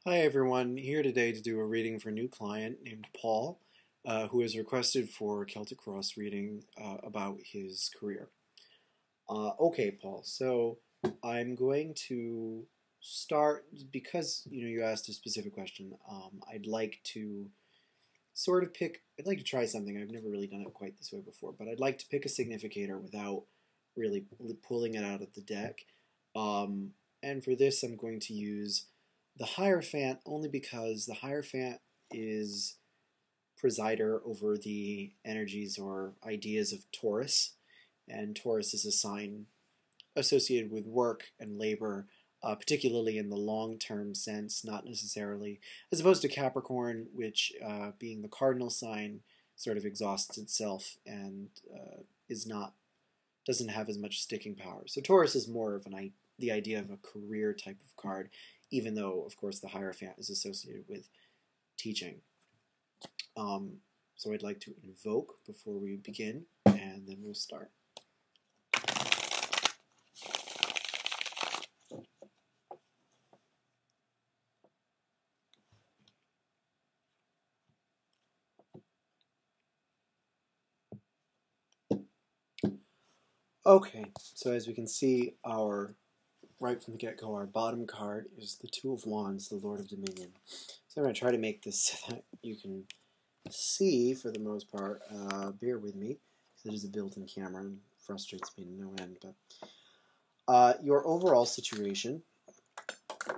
Hi everyone, here today to do a reading for a new client named Paul, who has requested for Celtic Cross reading about his career. Okay, Paul, so I'm going to start because you asked a specific question. I'd like to I'd like to try something. I've never really done it quite this way before, but I'd like to pick a significator without really pulling it out of the deck. And for this, I'm going to use the Hierophant only because the Hierophant is presider over the energies or ideas of Taurus, and Taurus is a sign associated with work and labor, particularly in the long-term sense, not necessarily, as opposed to Capricorn, which, being the cardinal sign, sort of exhausts itself and is not doesn't have as much sticking power. So Taurus is more of the idea of a career type of card, even though, of course, the Hierophant is associated with teaching. So I'd like to invoke before we begin, and then we'll start. Okay, so as we can see, right from the get-go, our bottom card is the Two of Wands, the Lord of Dominion. So I'm going to try to make this so that you can see for the most part. Bear with me, because it is a built-in camera and frustrates me to no end. But your overall situation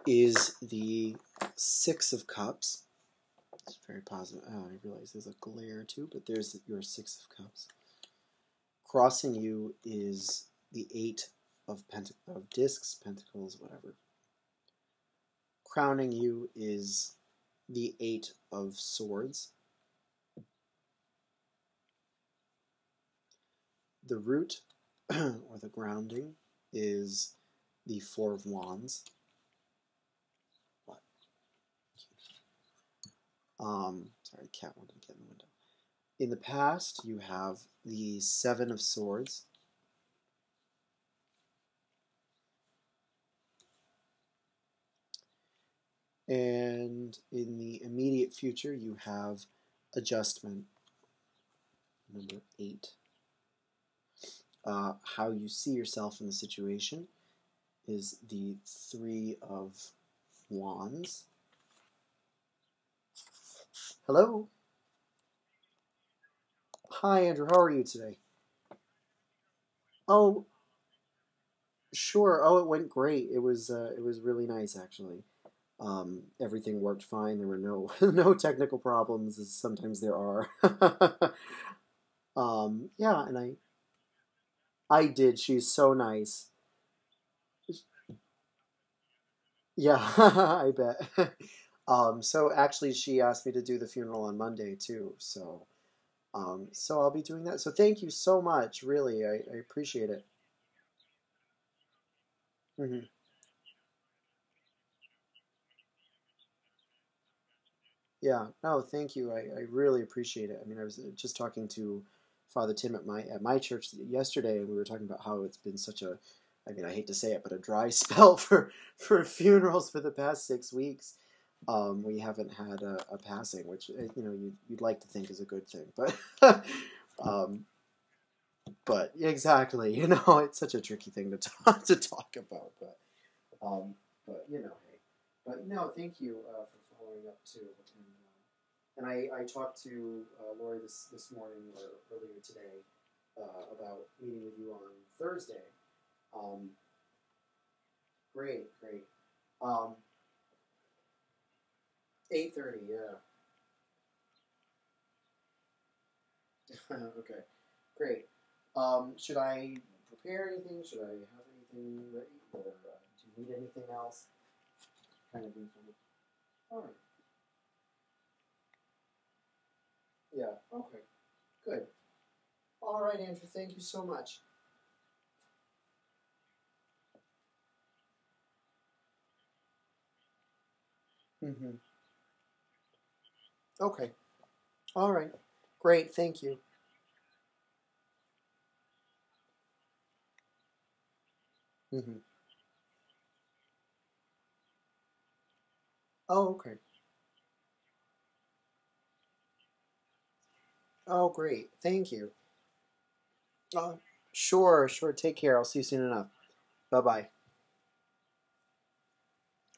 is the Six of Cups. It's very positive. Oh, I realize there's a glare too, but there's your Six of Cups. Crossing you is the Eight of Discs, Pentacles, whatever. Crowning you is the Eight of Swords. The root, or the grounding, is the Four of Wands. What? Sorry, cat wanted to get in the window. In the past, you have the Seven of Swords. And in the immediate future, you have Adjustment, number 8. How you see yourself in the situation is the Three of Wands. Hello? Hi, Andrew. How are you today? Oh, sure. Oh, it went great. It was really nice, actually. Everything worked fine. There were no no technical problems, as sometimes there are. Yeah, and I did. She's so nice. Yeah, I bet. So actually, she asked me to do the funeral on Monday too. So I'll be doing that. So thank you so much. Really, I appreciate it. Hmm. Yeah, no, thank you. I really appreciate it. I mean, I was just talking to Father Tim at my church yesterday, and we were talking about how it's been such a, I mean, I hate to say it, but a dry spell for funerals for the past 6 weeks. We haven't had a passing, which you'd like to think is a good thing, but um, but exactly, it's such a tricky thing to talk about, um, but hey, but no, thank you for following up too, and I talked to Lori this morning or earlier today about meeting with you on Thursday. Um, great. 8:30, yeah. Okay, great. Should I prepare anything? Should I have anything ready, or do you need anything else? Kind of information. All right. Yeah. Okay. Good. All right, Andrew. Thank you so much. Mm-hmm. Okay. All right. Great. Thank you. Mm-hmm. Oh, okay. Oh, great. Thank you. Uh, sure, sure. Take care. I'll see you soon enough. Bye bye.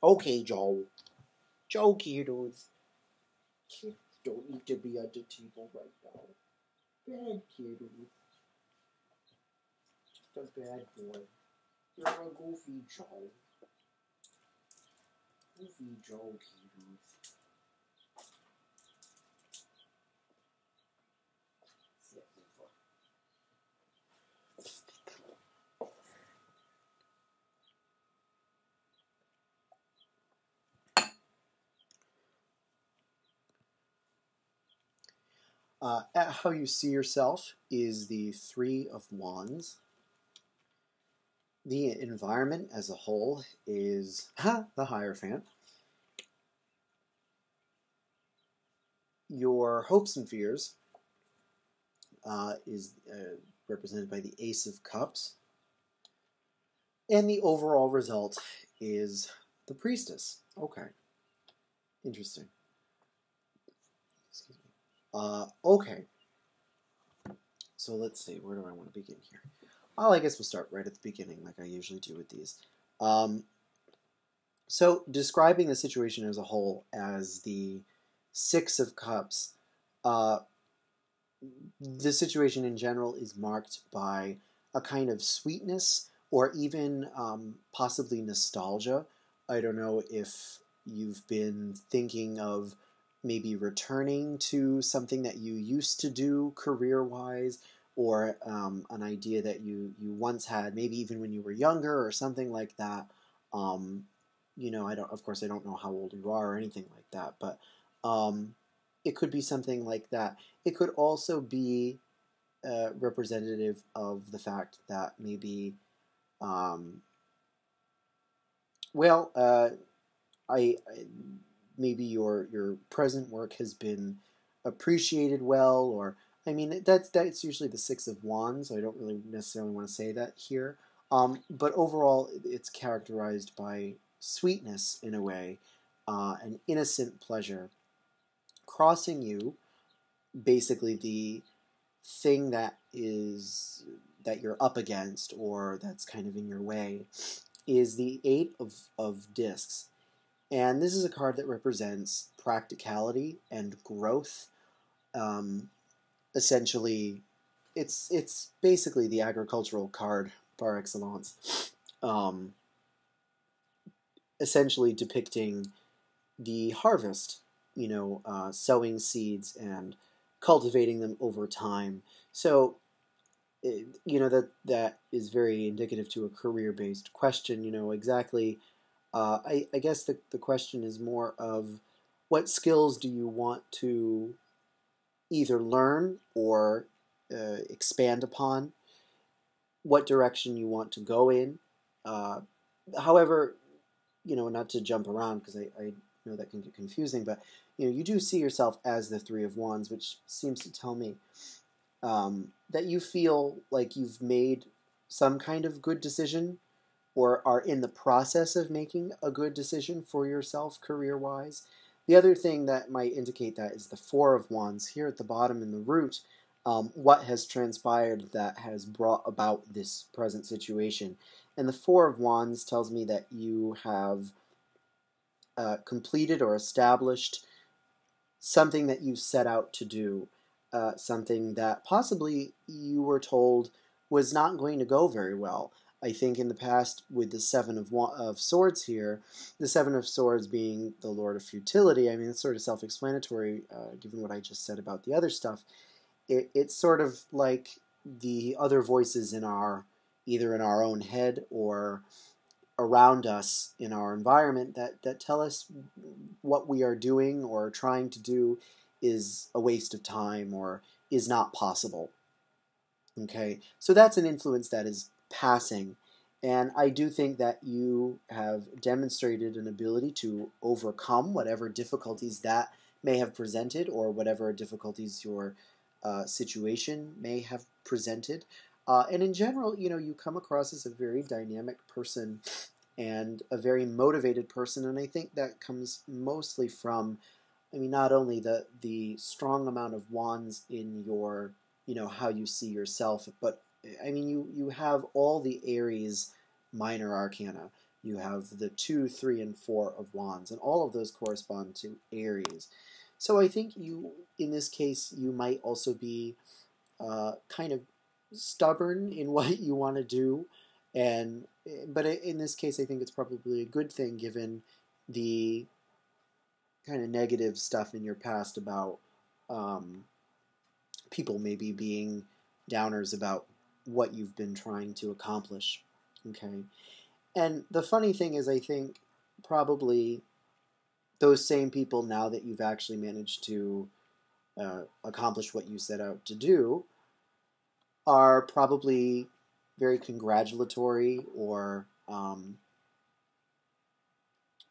Okay, Joe. Joe, kiddos. Kids don't need to be at the table right now. Bad kiddos. Just a bad boy. You're a goofy Joe. Goofy Joe, kiddos. Sit over. How you see yourself is the Three of Wands. The environment as a whole is the Hierophant. Your hopes and fears is represented by the Ace of Cups. And the overall result is the Priestess. Okay. Interesting. Excuse me. Okay. So let's see. Where do I want to begin here? Well, I guess we'll start right at the beginning, like I usually do with these. So describing the situation as a whole as the Six of Cups, the situation in general is marked by a kind of sweetness or even possibly nostalgia. I don't know if you've been thinking of maybe returning to something that you used to do career-wise, or an idea that you once had, maybe even when you were younger or something like that. Of course I don't know how old you are or anything like that, but it could be something like that. It could also be representative of the fact that maybe, I maybe your present work has been appreciated well, or I mean that's usually the Six of Wands. So I don't really necessarily want to say that here, but overall it's characterized by sweetness in a way, an innocent pleasure crossing you. Basically, the thing that you're up against or that's kind of in your way is the Eight of Discs. And this is a card that represents practicality and growth. Essentially, it's basically the agricultural card par excellence. Essentially depicting the harvest, sowing seeds and cultivating them over time. So, that is very indicative to a career-based question. Exactly. I guess the question is more of what skills do you want to either learn or expand upon, what direction you want to go in. However, not to jump around because I know that can get confusing, but you do see yourself as the Three of Wands, which seems to tell me that you feel like you've made some kind of good decision or are in the process of making a good decision for yourself career-wise. The other thing that might indicate that is the Four of Wands here at the bottom in the root. What has transpired that has brought about this present situation. And the Four of Wands tells me that you have completed or established something that you set out to do, something that possibly you were told was not going to go very well. I think in the past with the Seven of Swords here, the Seven of Swords being the Lord of Futility, I mean, it's sort of self-explanatory given what I just said about the other stuff. It's sort of like the other voices either in our own head or around us in our environment that tell us what we are doing or trying to do is a waste of time or is not possible. Okay, so that's an influence that is passing, and I do think that you have demonstrated an ability to overcome whatever difficulties that may have presented or whatever difficulties your situation may have presented. And in general, you come across as a very dynamic person and a very motivated person. And I think that comes mostly from, I mean, not only the strong amount of wands in your, how you see yourself, but I mean, you have all the Aries minor arcana. You have the 2, 3, and 4 of wands, and all of those correspond to Aries. So I think in this case, you might also be kind of stubborn in what you want to do, but in this case, I think it's probably a good thing given the kind of negative stuff in your past about people maybe being downers about what you've been trying to accomplish. Okay, and the funny thing is, I think probably those same people, now that you've actually managed to accomplish what you set out to do, are probably very congratulatory, or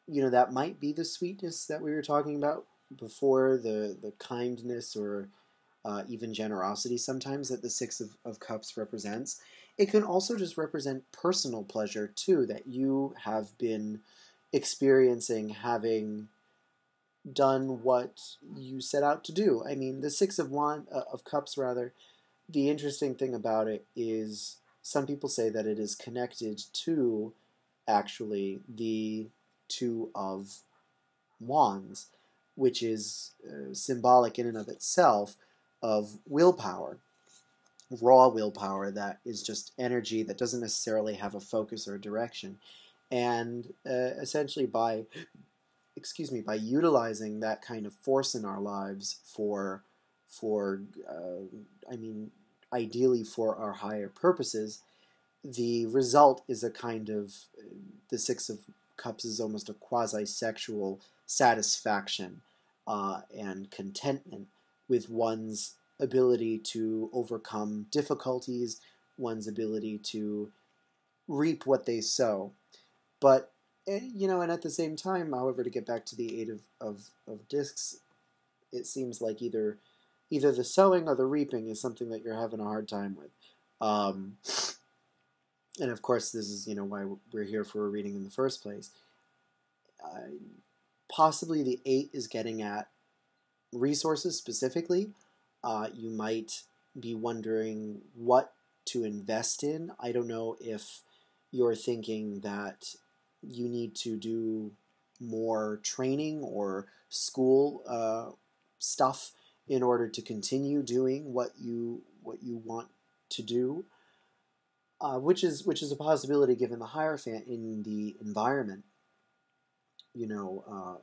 that might be the sweetness that we were talking about before, the kindness, or even generosity sometimes that the Six of Cups represents. It can also just represent personal pleasure too, that you have been experiencing having done what you set out to do. I mean, the Six of Cups, rather, the interesting thing about it is some people say that it is connected to actually the Two of Wands, which is symbolic in and of itself of willpower, raw willpower that is just energy that doesn't necessarily have a focus or a direction. And essentially by utilizing that kind of force in our lives for ideally for our higher purposes, the result is a kind of, the Six of Cups is almost a quasi-sexual satisfaction and contentment with one's ability to overcome difficulties, one's ability to reap what they sow. But, and at the same time, however, to get back to the Eight of Discs, it seems like either the sowing or the reaping is something that you're having a hard time with. And of course, this is, why we're here for a reading in the first place. Possibly the 8 is getting at resources specifically. You might be wondering what to invest in. I don't know if you're thinking that you need to do more training or school stuff in order to continue doing what you want to do, which is a possibility given the Hierophant in the environment.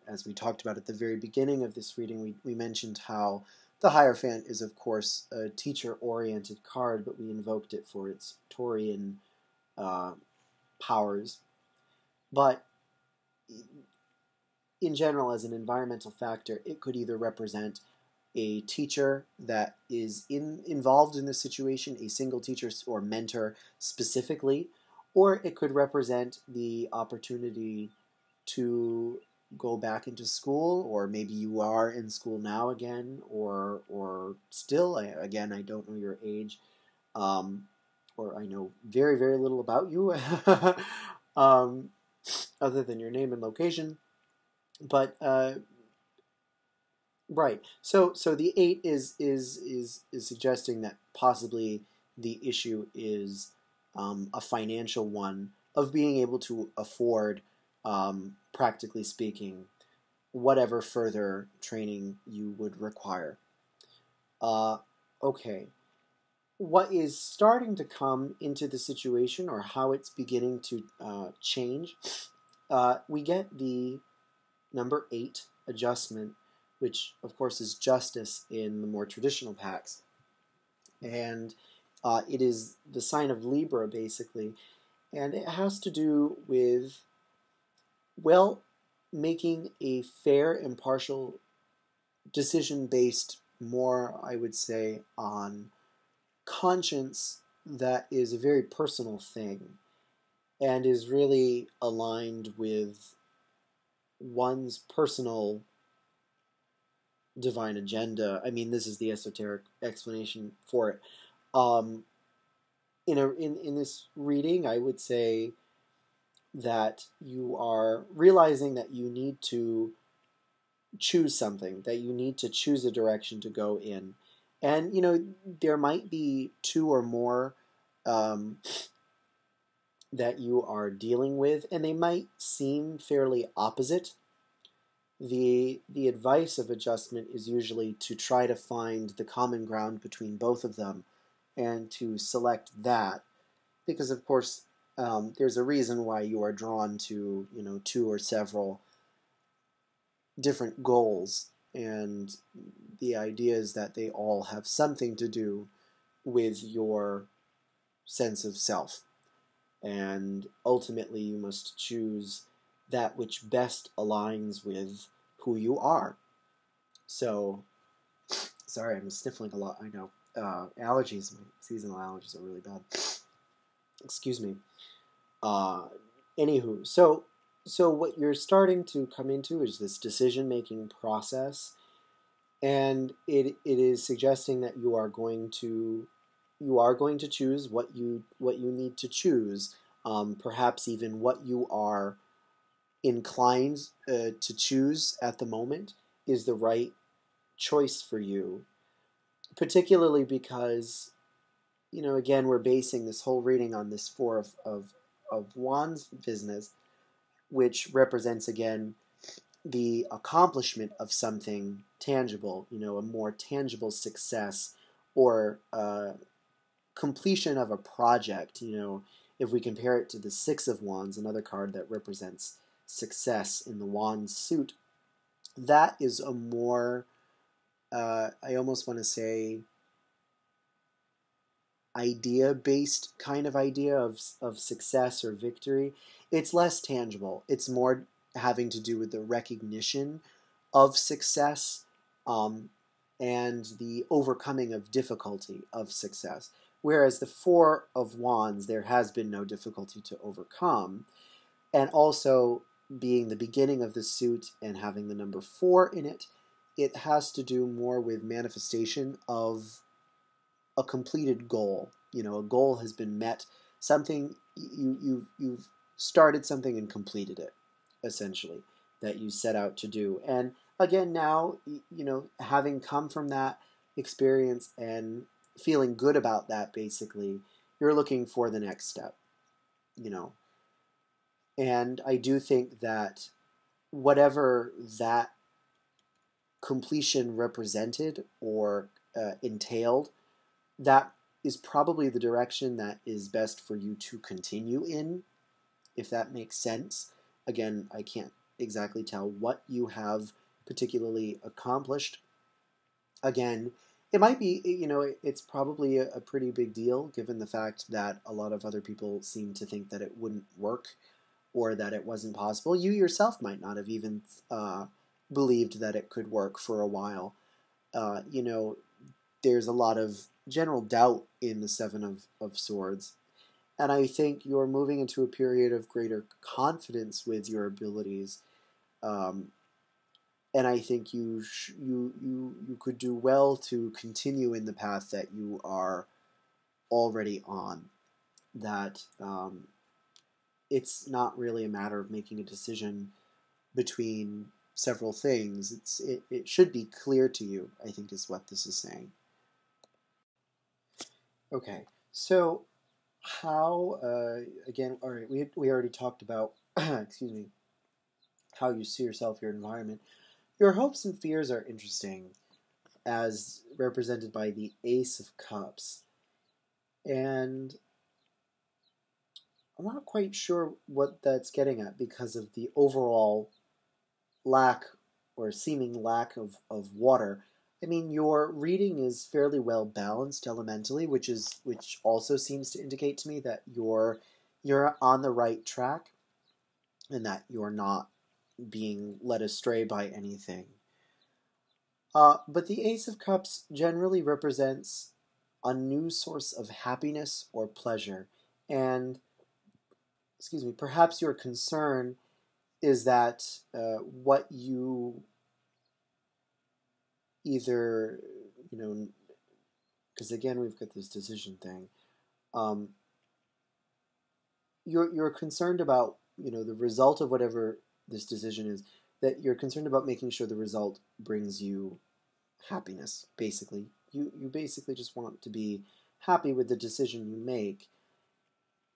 As we talked about at the very beginning of this reading, we mentioned how the Hierophant is, of course, a teacher-oriented card, but we invoked it for its Taurian powers. But in general, as an environmental factor, it could either represent a teacher that is involved in the situation, a single teacher or mentor specifically, or it could represent the opportunity to go back into school, or maybe you are in school now again, or still, again, I don't know your age, or I know very, very little about you, other than your name and location, but right. So the 8 is suggesting that possibly the issue is a financial one of being able to afford, practically speaking, whatever further training you would require. Okay. What is starting to come into the situation, or how it's beginning to change, we get the number 8 adjustment, which of course is justice in the more traditional packs. And it is the sign of Libra, basically. And it has to do with, well, making a fair, impartial decision based more, I would say, on conscience that is a very personal thing and is really aligned with one's personal divine agenda. I mean, this is the esoteric explanation for it. In this reading, I would say that you are realizing that you need to choose something, that you need to choose a direction to go in. And, there might be two or more um, that you are dealing with, and they might seem fairly opposite. The advice of adjustment is usually to try to find the common ground between both of them and to select that, because of course there's a reason why you are drawn to two or several different goals, and the idea is that they all have something to do with your sense of self, and ultimately you must choose that which best aligns with who you are. So, sorry, I'm sniffling a lot. I know. Allergies, my seasonal allergies are really bad. Excuse me. Uh, Anywho, so what you're starting to come into is this decision-making process, and it is suggesting that you are going to choose what you need to choose, perhaps even what you are inclined to choose at the moment is the right choice for you, particularly because again, we're basing this whole reading on this Four of Wands business, which represents again the accomplishment of something tangible, a more tangible success, or completion of a project. If we compare it to the Six of Wands, another card that represents success in the Wand suit, that is a more, I almost want to say, idea-based kind of idea of success or victory. It's less tangible. It's more having to do with the recognition of success, and the overcoming of difficulty of success. Whereas the Four of Wands, there has been no difficulty to overcome. And also, being the beginning of the suit and having the number 4 in it, it has to do more with manifestation of a completed goal. A goal has been met. Something you've started something and completed it, essentially, that you set out to do. And again, now having come from that experience and feeling good about that, basically, you're looking for the next step. And I do think that whatever that completion represented or entailed, that is probably the direction that is best for you to continue in, if that makes sense. Again, I can't exactly tell what you have particularly accomplished. Again, it might be, it's probably a pretty big deal given the fact that a lot of other people seem to think that it wouldn't work or that it wasn't possible. You yourself might not have even believed that it could work for a while. There's a lot of general doubt in the Seven of Swords. And I think you're moving into a period of greater confidence with your abilities. And I think you could do well to continue in the path that you are already on. That it's not really a matter of making a decision between several things. It should be clear to you, I think, is what this is saying. Okay, so how, again, all right, we already talked about, excuse me, how you see yourself, your environment. Your hopes and fears are interesting, as represented by the Ace of Cups. And I'm not quite sure what that's getting at because of the overall lack or seeming lack of water. I mean, your reading is fairly well balanced elementally, which also seems to indicate to me that you're on the right track and that you're not being led astray by anything. But the Ace of Cups generally represents a new source of happiness or pleasure. And, excuse me, perhaps your concern is that what you either, because again, we've got this decision thing. You're concerned about the result of whatever this decision is, that you're concerned about making sure the result brings you happiness, basically. You basically just want to be happy with the decision you make.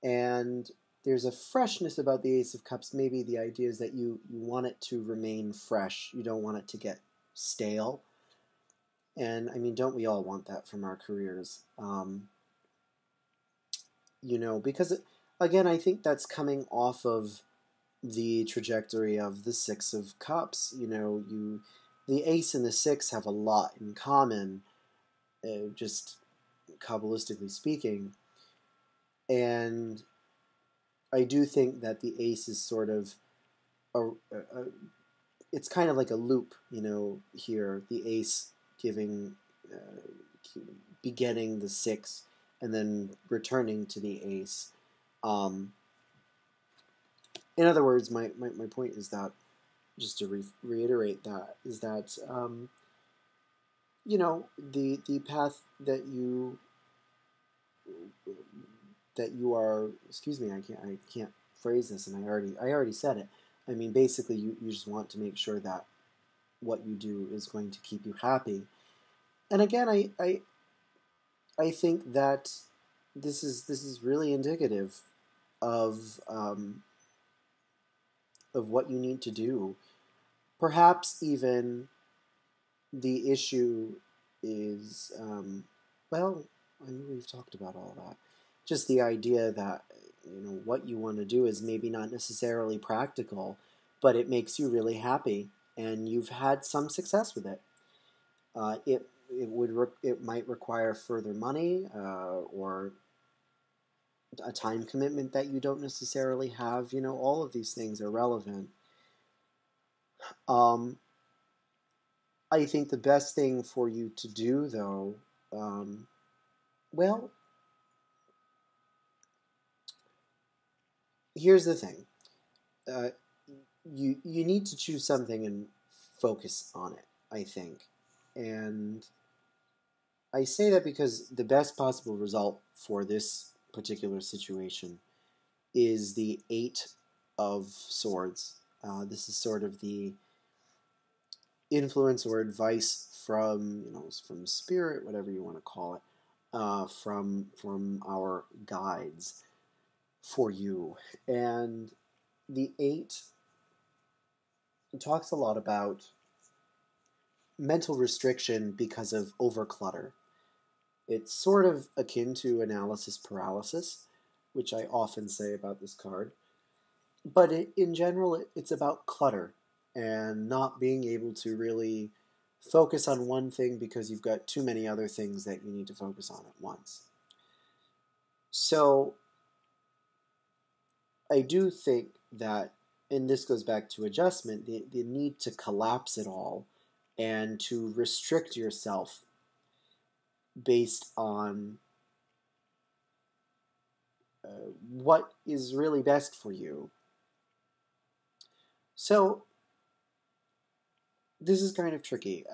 And there's a freshness about the Ace of Cups. Maybe the idea is that you want it to remain fresh. You don't want it to get stale. And I mean, don't we all want that from our careers? Because again, I think that's coming off of the trajectory of the Six of Cups. The Ace and the Six have a lot in common, just Kabbalistically speaking. And I do think that the Ace is sort of it's kind of like a loop, here. The Ace begetting the Six and then returning to the Ace. In other words, my point is that, just to reiterate that, is that, the path that you are, excuse me, I can't phrase this, and I already said it. I mean, basically, you just want to make sure that what you do is going to keep you happy. And again, I think that this is really indicative of what you need to do. Perhaps even the issue is, well, I mean, we've talked about all that. Just the idea that, what you want to do is maybe not necessarily practical, but it makes you really happy, and you've had some success with it. It might require further money, or a time commitment that you don't necessarily have. All of these things are relevant. I think the best thing for you to do, though, well, here's the thing. You need to choose something and focus on it, I think. And I say that because the best possible result for this particular situation is the Eight of Swords. This is sort of the influence or advice from spirit, whatever you want to call it, from our guides for you. And the Eight talks a lot about mental restriction because of overclutter. It's sort of akin to analysis paralysis, which I often say about this card. But in general, it's about clutter and not being able to really focus on one thing because you've got too many other things that you need to focus on at once. So I do think that, and this goes back to adjustment, the need to collapse it all and to restrict yourself based on what is really best for you. So this is kind of tricky,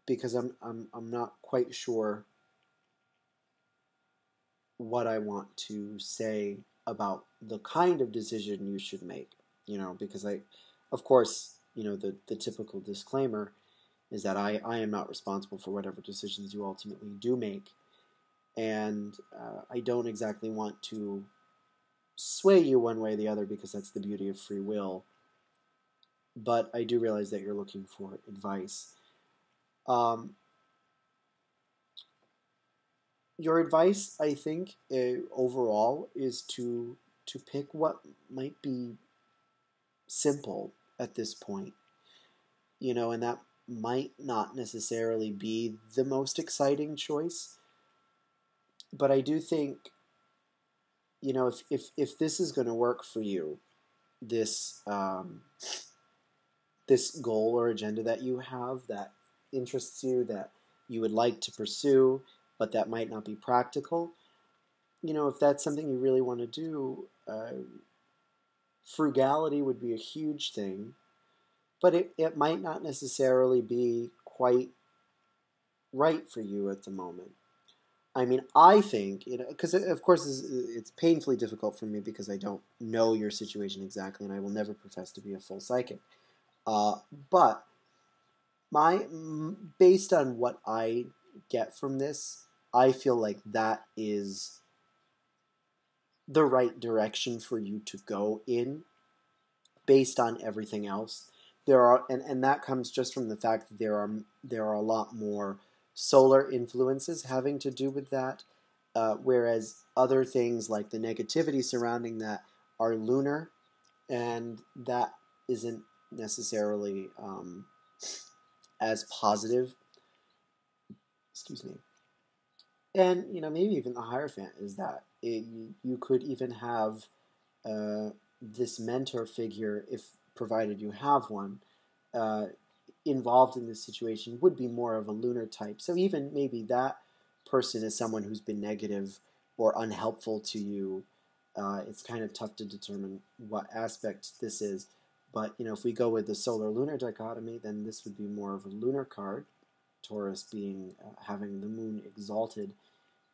because I'm not quite sure what I want to say about the kind of decision you should make. Because of course, the typical disclaimer is that I am not responsible for whatever decisions you ultimately do make. And I don't exactly want to sway you one way or the other, because that's the beauty of free will. But I do realize that you're looking for advice. Your advice, I think, overall, is to pick what might be simple at this point. And that might not necessarily be the most exciting choice. But I do think, if this is going to work for you, this this goal or agenda that you have that interests you, that you would like to pursue, but that might not be practical, if that's something you really want to do, frugality would be a huge thing, but it might not necessarily be quite right for you at the moment. I mean, I think, because of course it's painfully difficult for me because I don't know your situation exactly, and I will never profess to be a full psychic. Uh, but based on what I get from this, I feel like that is the right direction for you to go in, based on everything else. And that comes just from the fact that there are a lot more solar influences having to do with that, whereas other things like the negativity surrounding that are lunar, and that isn't necessarily as positive. Excuse me. And maybe even the Hierophant is that you could even have this mentor figure, if provided you have one, uh, involved in this situation would be more of a lunar type. So even maybe that person is someone who's been negative or unhelpful to you. It's kind of tough to determine what aspect this is. But if we go with the solar-lunar dichotomy, then this would be more of a lunar card. Taurus being having the moon exalted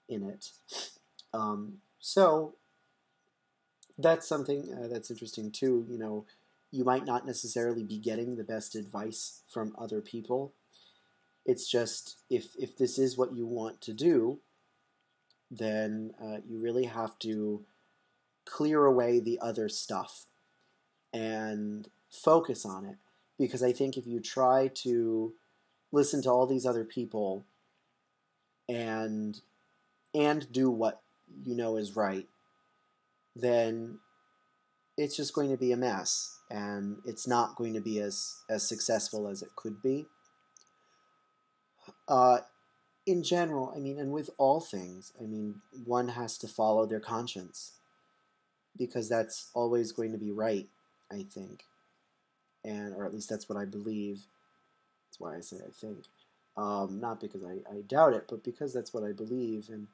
in it. So that's something that's interesting too. You might not necessarily be getting the best advice from other people. It's just if this is what you want to do, then you really have to clear away the other stuff and focus on it. Because I think if you try to listen to all these other people and do what you know is right, then it's just going to be a mess, and it's not going to be as successful as it could be. In general, I mean, and with all things, I mean, one has to follow their conscience, because that's always going to be right, I think, or at least that's what I believe. That's why I say I think, not because I doubt it, but because that's what I believe. And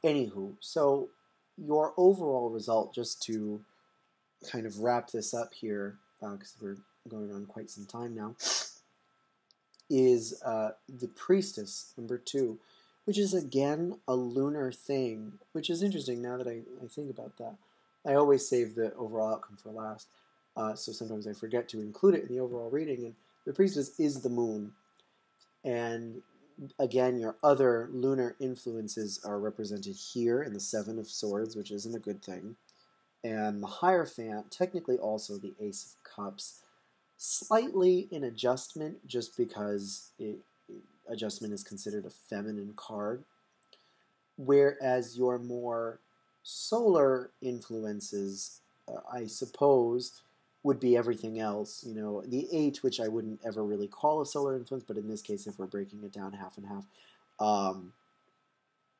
anywho, so your overall result, just to kind of wrap this up here, because we're going on quite some time now, is the Priestess, number 2, which is again a lunar thing, which is interesting now that I think about that. I always save the overall outcome for last, so sometimes I forget to include it in the overall reading. And the Priestess is the moon, and again, your other lunar influences are represented here in the Seven of Swords, which isn't a good thing. And the Hierophant, technically also the Ace of Cups, slightly in adjustment, just because adjustment is considered a feminine card. Whereas your more solar influences, I suppose, would be everything else. The 8, which I wouldn't ever really call a solar influence, but in this case, if we're breaking it down half and half,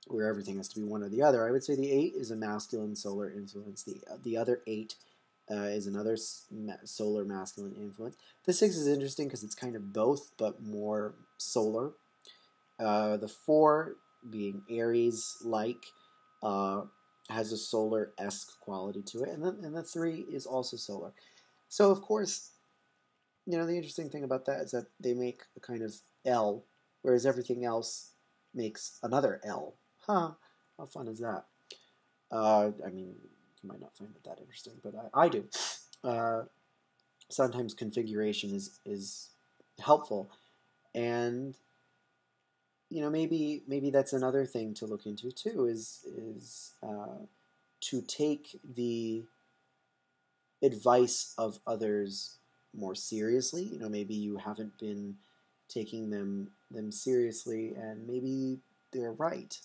where everything has to be one or the other, I would say the 8 is a masculine solar influence. The other 8 is another solar masculine influence. The 6 is interesting because it's kind of both, but more solar. The 4, being Aries-like, has a solar-esque quality to it, and the 3 is also solar. So, of course, the interesting thing about that is that they make a kind of L, whereas everything else makes another L. Huh, how fun is that? I mean, you might not find it that interesting, but I do. Sometimes configuration is helpful, and maybe that's another thing to look into too, is to take the advice of others more seriously. Maybe you haven't been taking them seriously, and maybe they're right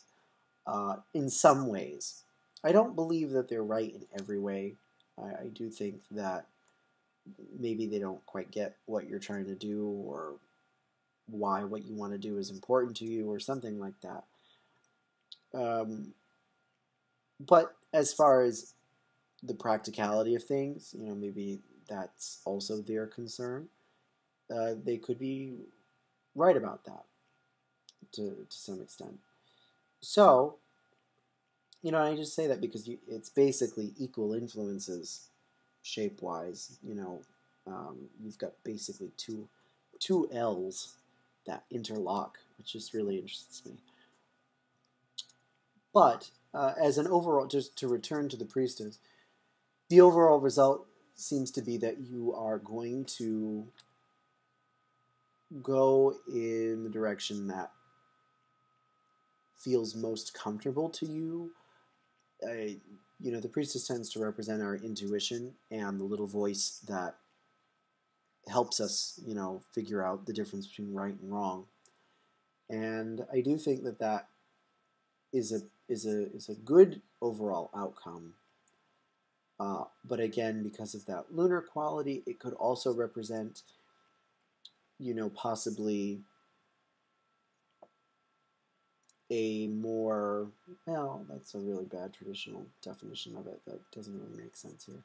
in some ways. I don't believe that they're right in every way. I do think that maybe they don't quite get what you're trying to do, or why what you want to do is important to you, or something like that. But as far as the practicality of things, maybe that's also their concern. They could be right about that to some extent. So, I just say that because it's basically equal influences shape-wise. You've got basically two L's that interlock which just really interests me. But as an overall, just to return to the priestess, the overall result seems to be that you are going to go in the direction that feels most comfortable to you. You know, the priestess tends to represent our intuition and the little voice that helps us, you know, figure out the difference between right and wrong. And I do think that that is a good overall outcome. But again, because of that lunar quality, it could also represent, you know, possibly a more, well, that's a really bad traditional definition of it. That doesn't really make sense here.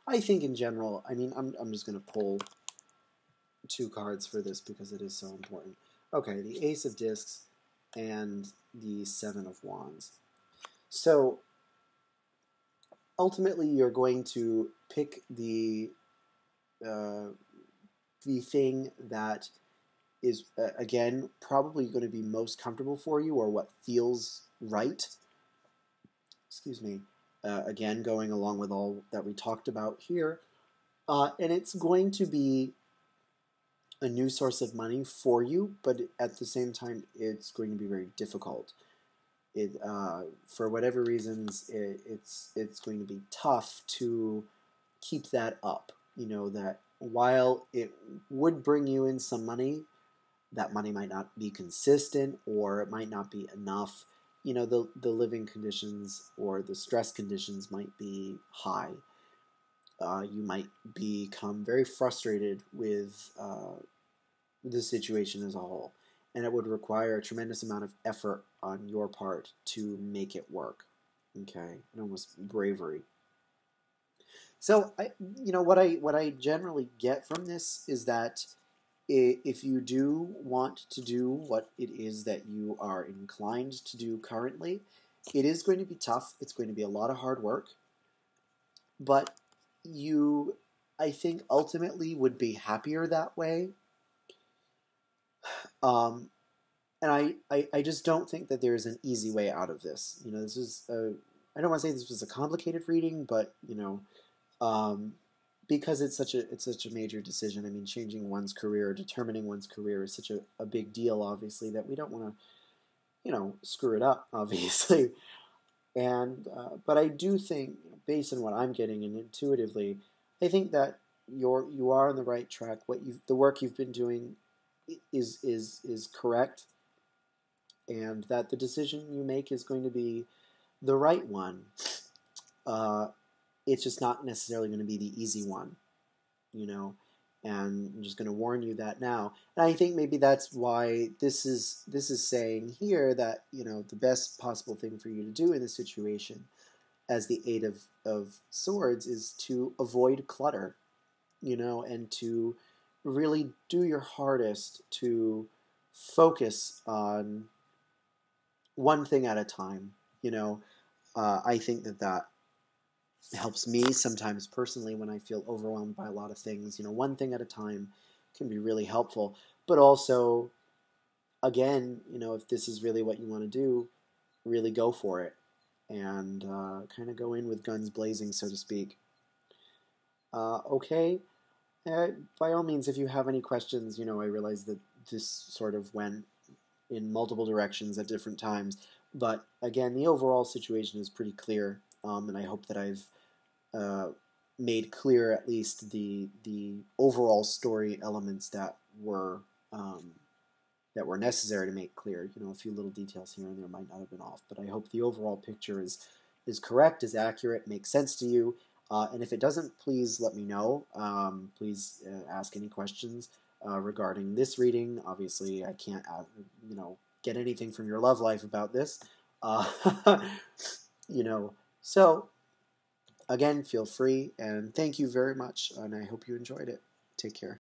I think in general, I mean, I'm just going to pull 2 cards for this because it is so important. Okay, the Ace of Discs and the 7 of Wands. So ultimately, you're going to pick the thing that is, again, probably going to be most comfortable for you, or what feels right. Excuse me. Again, going along with all that we talked about here. And it's going to be a new source of money for you, but at the same time, it's going to be very difficult. For whatever reasons, it's going to be tough to keep that up. You know, that while it would bring you in some money, that money might not be consistent, or it might not be enough. You know, the living conditions or the stress conditions might be high. You might become very frustrated with the situation as a whole, and it would require a tremendous amount of effort on your part to make it work. Okay, and almost bravery. So, you know, what I generally get from this is that if you do want to do what it is that you are inclined to do currently, it is going to be tough. It's going to be a lot of hard work, but you, I think, ultimately would be happier that way. And I just don't think that there's an easy way out of this. You know, this is I don't want to say this was a complicated reading, but you know, because it's such a major decision. I mean, changing one's career, determining one's career is such a big deal, obviously, that we don't want to, you know, screw it up, obviously. And but I do think, based on what I'm getting and intuitively, I think that you are on the right track. The work you've been doing is correct, and that the decision you make is going to be the right one. It's just not necessarily going to be the easy one, you know, and I'm just going to warn you that now. And I think maybe that's why this is saying here that, you know, the best possible thing for you to do in this situation as the Eight of Swords is to avoid clutter, you know, and to really do your hardest to focus on one thing at a time, you know. I think that helps me sometimes personally when I feel overwhelmed by a lot of things. You know, one thing at a time can be really helpful. But also, again, you know, if this is really what you want to do, really go for it. And kind of go in with guns blazing, so to speak. Okay. By all means, if you have any questions, you know, I realize that this sort of went in multiple directions at different times. But again, the overall situation is pretty clear. And I hope that I've made clear at least the overall story elements that were necessary to make clear. You know, a few little details here and there might not have been off, but I hope the overall picture is correct, is accurate, makes sense to you. And if it doesn't, please let me know. Please ask any questions regarding this reading. Obviously, I can't, you know, get anything from your love life about this. You know, so again, feel free, and thank you very much, and I hope you enjoyed it. Take care.